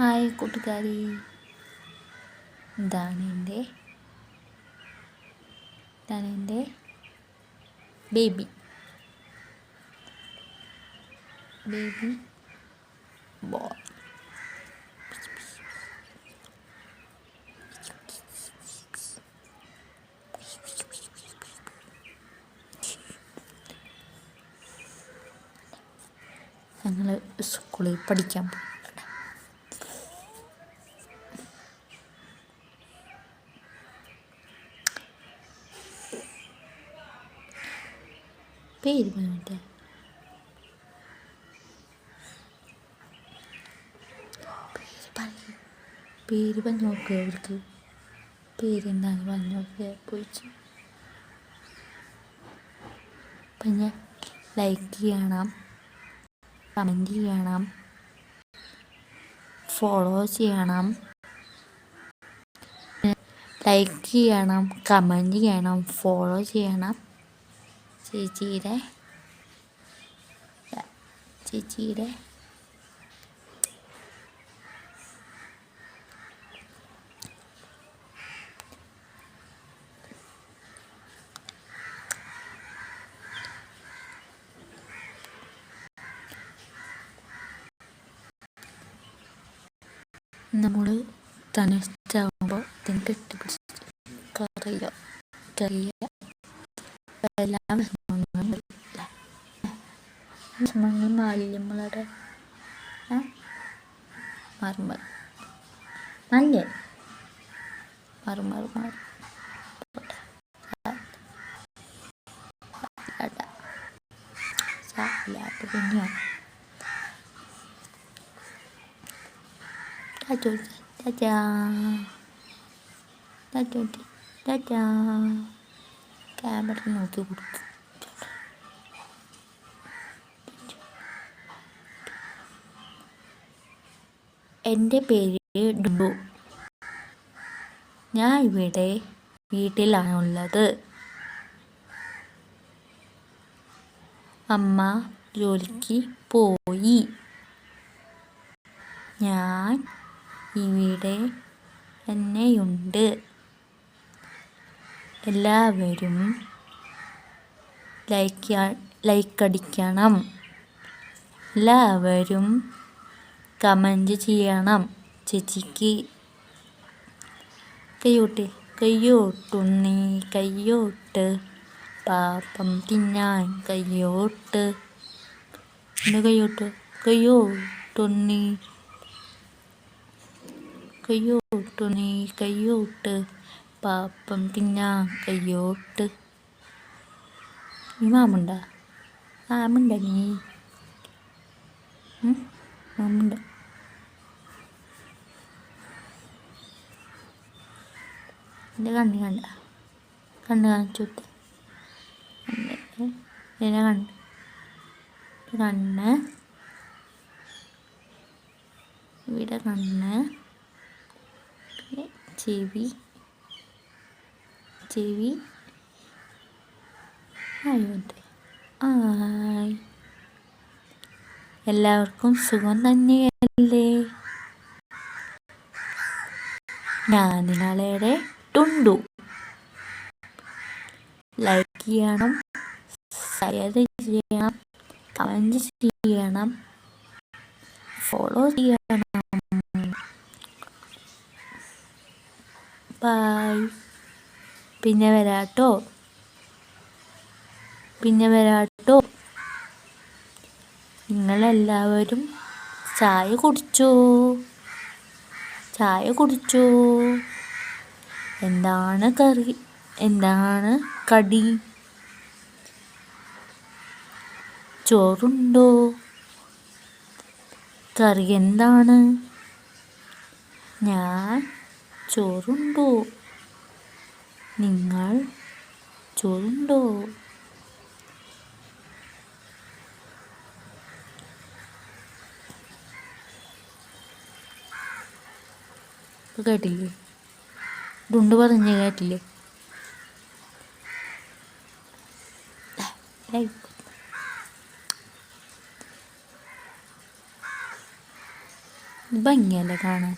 Hi കൂട്ടുകാരി, ഇതാണ് എൻ്റെ ബേബി ബോയ്. ഞങ്ങൾ സ്കൂളിൽ പഠിക്കാൻ പോകും. പേര് പറഞ്ഞിട്ട് പേര് പറഞ്ഞു നോക്കുക. അവർക്ക് പേരെന്താന്ന് പറഞ്ഞു നോക്കുക. പോയിച്ച് പിന്നെ ലൈക്ക് ചെയ്യണം, കമൻറ്റ് ചെയ്യണം, ഫോളോ ചെയ്യണം. ലൈക്ക് ചെയ്യണം, കമൻറ്റ് ചെയ്യണം, ഫോളോ ചെയ്യണം. ചേച്ചിയുടെ നമ്മൾ തനിച്ചാകുമ്പോൾ ഇതിന് കെട്ടിപ്പിടിച്ച് കറിയ എല്ലാ വിഷമങ്ങളും മാലിന്യങ്ങളുടെ നല്ല പിന്നെയാണ് ക്യാമറ നോക്കി കൊടുക്കും. എൻ്റെ പേര് ഡുഡു. ഞാൻ ഇവിടെ വീട്ടിലാണുള്ളത്. അമ്മ ജോലിക്ക് പോയി. ഞാൻ ഇവിടെ തന്നെയുണ്ട്. എല്ലാവരും ലൈക്കടിക്കണം. എല്ലാവരും കമൻറ്റ് ചെയ്യണം. ചേച്ചിക്ക് കയ്യോട്ടുണ്ണി കയ്യോട്ട്, പാപ്പം തിന്നാൻ കയ്യോട്ട്. കയ്യോട്ടുണ്ണി കയ്യോട്ട്, പാപ്പം തിന്നാൻ കയ്യോട്ട്. നീ മാമുണ്ട നീ മാമുണ്ട. എൻ്റെ കണ്ണ് കാണിച്ചോട്ടെ. കണ്ണ് ഇവിടെ, കണ്ണ്, ചെവി. എല്ലാവർക്കും സുഖം തന്നെയല്ലേ? ഞാൻ നിങ്ങളുടെ ടുണ്ടു. ലൈക്ക് ചെയ്യണം, ഷെയർ ചെയ്യണം, കമൻറ്റ് ചെയ്യണം, ഫോളോ ചെയ്യണം. ബൈ. പിന്നെ വരാട്ടോ. നിങ്ങളെല്ലാവരും ചായ കുടിച്ചോ? എന്താണ് കറി? എന്താണ് കടി? ചോറുണ്ടോ? കറി എന്താണ്? ഞാൻ ചോറുണ്ടോ? നിങ്ങൾ ചോറുണ്ടോ? കേട്ടില്ലേ? ഡുണ്ടു പറഞ്ഞ കേട്ടില്ലേ? ഇത് ഭംഗിയല്ലേ കാണാൻ.